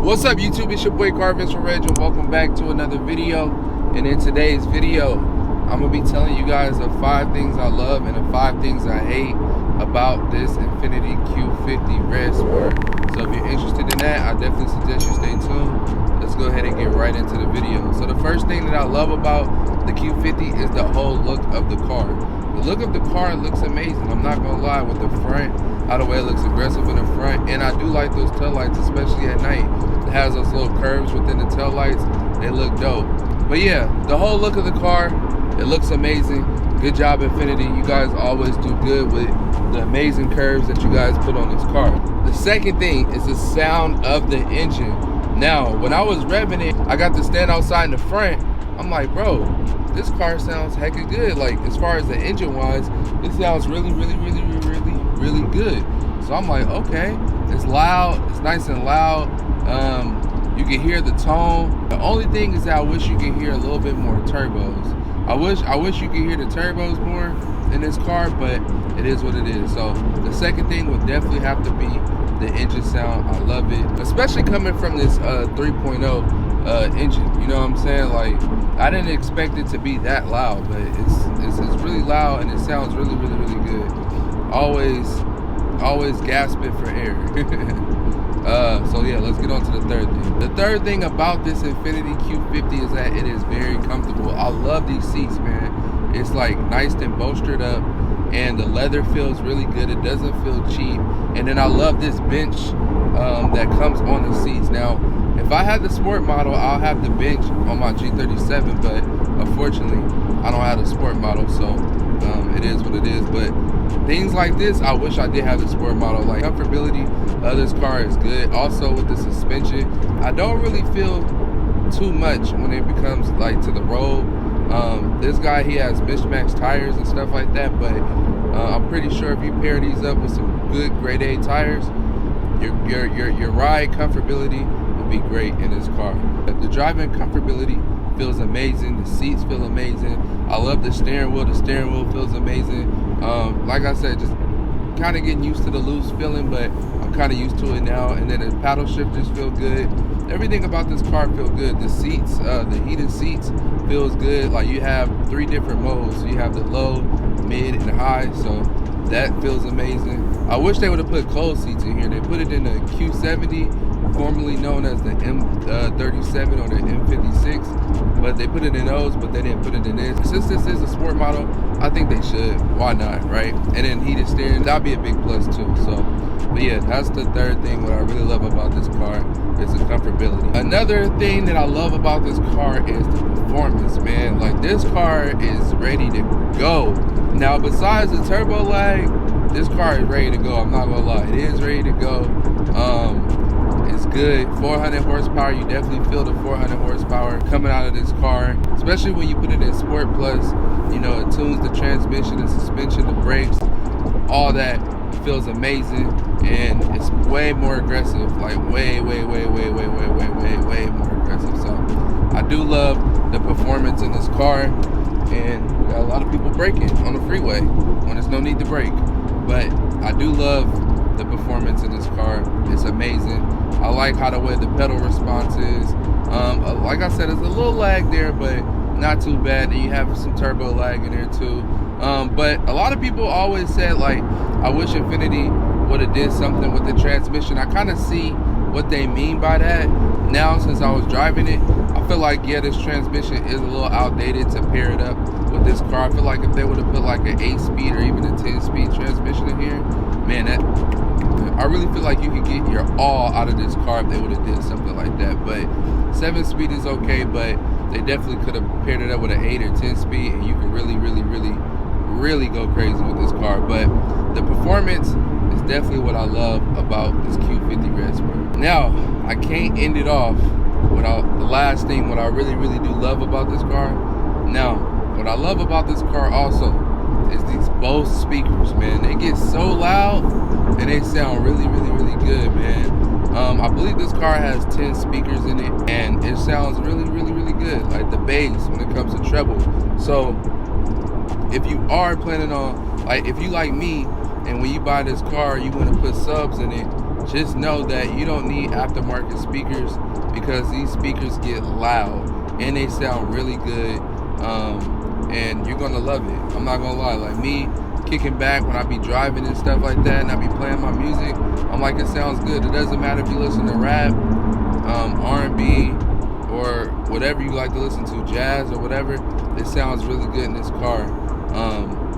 What's up YouTube, it's your boy Carvin's from Reg and welcome back to another video. And in today's video, I'm going to be telling you guys the 5 things I love and the 5 things I hate about this Infiniti Q50 Red Sport. So if you're interested in that, I definitely suggest you stay tuned. Let's go ahead and get right into the video. So the first thing that I love about the Q50 is the whole look of the car. The look of the car looks amazing. I'm not going to lie, with the front, how the way it looks aggressive in the front. And I do like those tail lights, especially at night. It has those little curves within the tail lights. They look dope. But yeah, the whole look of the car, it looks amazing. Good job, Infiniti. You guys always do good with the amazing curves that you guys put on this car. The second thing is the sound of the engine. Now, when I was revving it, I got to stand outside in the front. I'm like, bro, this car sounds hecka good. Like, as far as the engine wise, it sounds really good. So I'm like, okay, it's loud, it's nice and loud. You can hear the tone. The only thing is that I wish you could hear a little bit more turbos. I wish you could hear the turbos more in this car, but it is what it is. So the second thing would definitely have to be the engine sound. I love it, especially coming from this 3.0 engine. You know what I'm saying? Like, I didn't expect it to be that loud, but it's really loud and it sounds really good. Always gasping for air. So yeah, let's get on to the third thing. The third thing about this Infiniti Q50 is that it is very comfortable. I love these seats, man. It's like nice and bolstered up, and the leather feels really good. It doesn't feel cheap. And then I love this bench that comes on the seats. Now, if I had the sport model, I'll have the bench on my G37, but unfortunately, I don't have the sport model, so it is what it is. But things like this, I wish I did have the sport model. Like, comfortability of this car is good. Also with the suspension, I don't really feel too much when it becomes like to the road. This guy, he has mismatched tires and stuff like that, but I'm pretty sure if you pair these up with some good grade A tires, your ride comfortability will be great in this car. The driving comfortability feels amazing. The seats feel amazing. I love the steering wheel. The steering wheel feels amazing. Like I said, just kind of getting used to the loose feeling, but I'm kind of used to it now. And then the paddle shifters feel good. Everything about this car feels good. The seats, the heated seats feels good. Like, you have 3 different modes. So you have the low, mid, and high. So that feels amazing. I wish they would have put closed seats in here. They put it in the Q70, formerly known as the M37 or the M56, but they put it in those, but they didn't put it in this. Since this is a sport model, I think they should. Why not, right? And then heated steering, that'd be a big plus too. So, but yeah, that's the third thing. What I really love about this car is the comfortability. Another thing that I love about this car is the performance, man. Like, this car is ready to go. Now, besides the turbo lag, this car is ready to go. I'm not gonna lie, it is ready to go. It's good. 400 horsepower. You definitely feel the 400 horsepower coming out of this car, especially when you put it in Sport Plus. You know, it tunes the transmission, the suspension, the brakes, all that. Feels amazing, and it's way more aggressive. Like, way more aggressive. So I do love the performance in this car, and got a lot of people braking on the freeway when there's no need to brake. But I do love the performance in this car. It's amazing. I like how the way the pedal response is. Like I said, it's a little lag there, but not too bad. And you have some turbo lag in there too. But a lot of people always said, like, I wish Infiniti would have did something with the transmission. I kind of see what they mean by that now, since I was driving it. I feel like, yeah, this transmission is a little outdated to pair it up with this car. I feel like if they would have put like an 8-speed or even a 10-speed transmission in here, man, I really feel like you could get your all out of this car if they would have did something like that. But 7-speed is okay, but they definitely could have paired it up with an 8 or 10-speed, and you could really go crazy with this car. But the performance is definitely what I love about this Q50 Red Sport. Now, I can't end it off without the last thing, what I really do love about this car. Now, what I love about this car also is these Bose speakers, man. They get so loud and they sound really good, man. I believe this car has 10 speakers in it, and it sounds really good. Like the bass when it comes to treble. So if you are planning on, like, if you like me, and when you buy this car, you want to put subs in it, just know that you don't need aftermarket speakers, because these speakers get loud and they sound really good, and you're gonna love it. I'm not gonna lie, like me kicking back when I be driving and stuff like that, and I be playing my music, I'm like, it sounds good. It doesn't matter if you listen to rap, R&B, or whatever you like to listen to, jazz or whatever, it sounds really good in this car.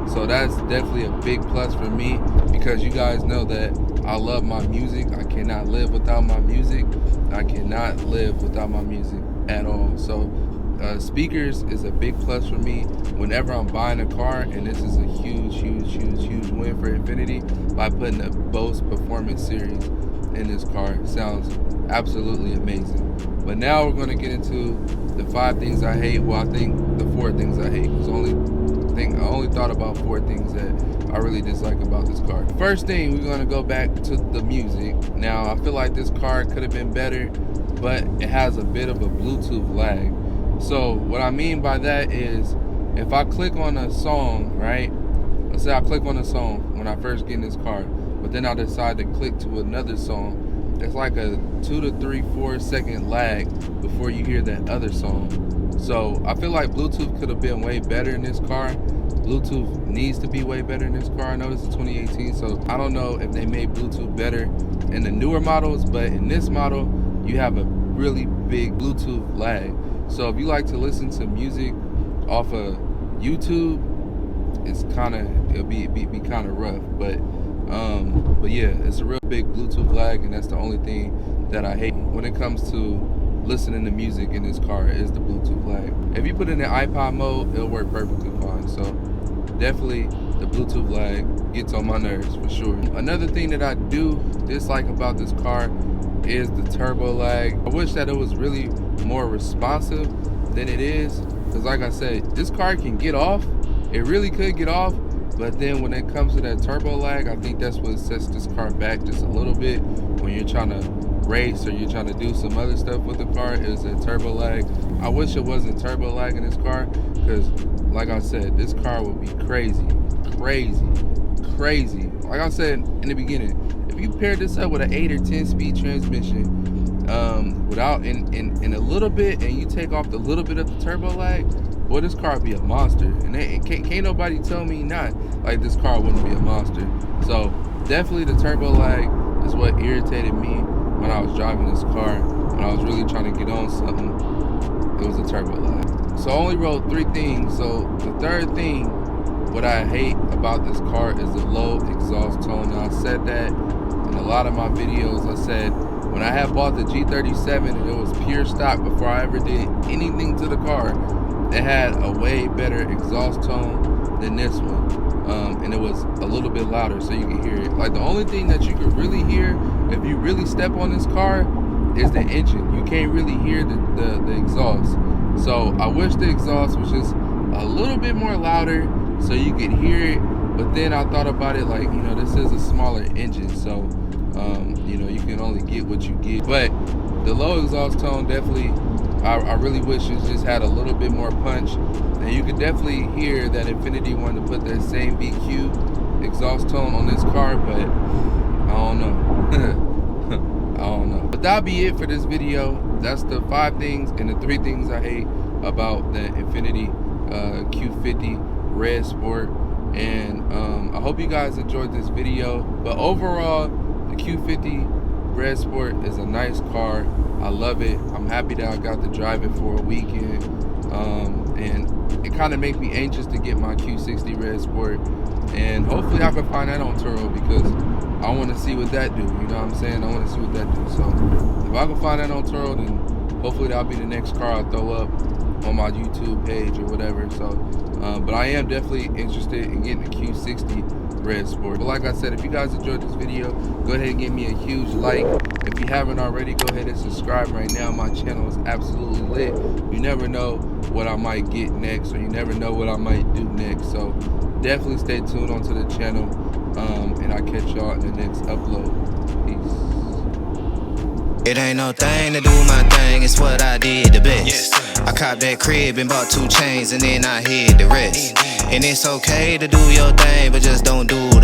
So that's definitely a big plus for me, because you guys know that I love my music. I cannot live without my music. I cannot live without my music at all. So speakers is a big plus for me whenever I'm buying a car, and this is a huge win for Infiniti by putting a Bose Performance Series in this car. It sounds absolutely amazing. But now we're going to get into the 5 things I hate. Well, I think the 4 things I hate, because I only thought about 4 things that I really dislike about this car. First thing, we're going to go back to the music. Now, I feel like this car could have been better, but it has a bit of a Bluetooth lag. So what I mean by that is, if I click on a song, right? Let's say I click on a song when I first get in this car, but then I decide to click to another song. It's like a 2 to 3, 4 second lag before you hear that other song. So I feel like Bluetooth could have been way better in this car. Bluetooth needs to be way better in this car. I know this is 2018, so I don't know if they made Bluetooth better in the newer models, but in this model, you have a really big Bluetooth lag. So if you like to listen to music off of YouTube, it'll be kind of rough. But yeah, it's a real big Bluetooth lag, and that's the only thing that I hate when it comes to listening to music in this car, is the Bluetooth lag. If you put it in iPod mode, it'll work perfectly fine. So definitely the Bluetooth lag gets on my nerves for sure. Another thing that I do dislike about this car is the turbo lag. I wish that it was really more responsive than it is, because like I said, this car can get off. It really could get off, but then when it comes to that turbo lag, I think that's what sets this car back just a little bit when you're trying to race or you're trying to do some other stuff with the car, is that turbo lag. I wish it wasn't turbo lag in this car, because like I said, this car would be crazy. Like I said in the beginning, if you pair this up with an 8 or 10 speed transmission, without in a little bit, and you take off the little bit of the turbo lag, boy, this car would be a monster. And can't nobody tell me not, like, this car wouldn't be a monster. So definitely the turbo lag is what irritated me when I was driving this car. When I was really trying to get on something, it was a turbo lag. So I only wrote 3 things. So the third thing, what I hate about this car, is the low exhaust tone. Now, I said that in a lot of my videos. I said when I had bought the G37 and it was pure stock before I ever did anything to the car, it had a way better exhaust tone than this one. And it was a little bit louder, so you can hear it. Like, the only thing that you could really hear if you really step on this car is the engine. You can't really hear the exhaust. So I wish the exhaust was just a little bit more louder so you could hear it. But then I thought about it, like, this is a smaller engine, so you can only get what you get. But the low exhaust tone, definitely, I really wish it just had a little bit more punch. And you could definitely hear that Infiniti wanted to put that same BQ exhaust tone on this car, but I don't know. I don't know. But that'll be it for this video. That's the 5 things and the 3 things I hate about the Infiniti Q50 Red Sport. And I hope you guys enjoyed this video. But overall, the Q50 Red Sport is a nice car. I love it. I'm happy that I got to drive it for a weekend. And it kind of makes me anxious to get my Q60 Red Sport. And hopefully I can find that on Turo, because I want to see what that do. You know what I'm saying? I want to see what that do. So if I can find that on Turo, then hopefully that'll be the next car I throw up on my YouTube page or whatever. So, but I am definitely interested in getting the Q60 Red Sport. But like I said, if you guys enjoyed this video, go ahead and give me a huge like. If you haven't already, go ahead and subscribe right now. My channel is absolutely lit. You never know what I might get next, or you never know what I might do next. So definitely stay tuned onto the channel, and I'll catch y'all in the next upload. Peace. It ain't no thing to do my thing, it's what I did the best. I copped that crib and bought 2 chains, and then I hid the rest. And it's okay to do your thing, but just don't do the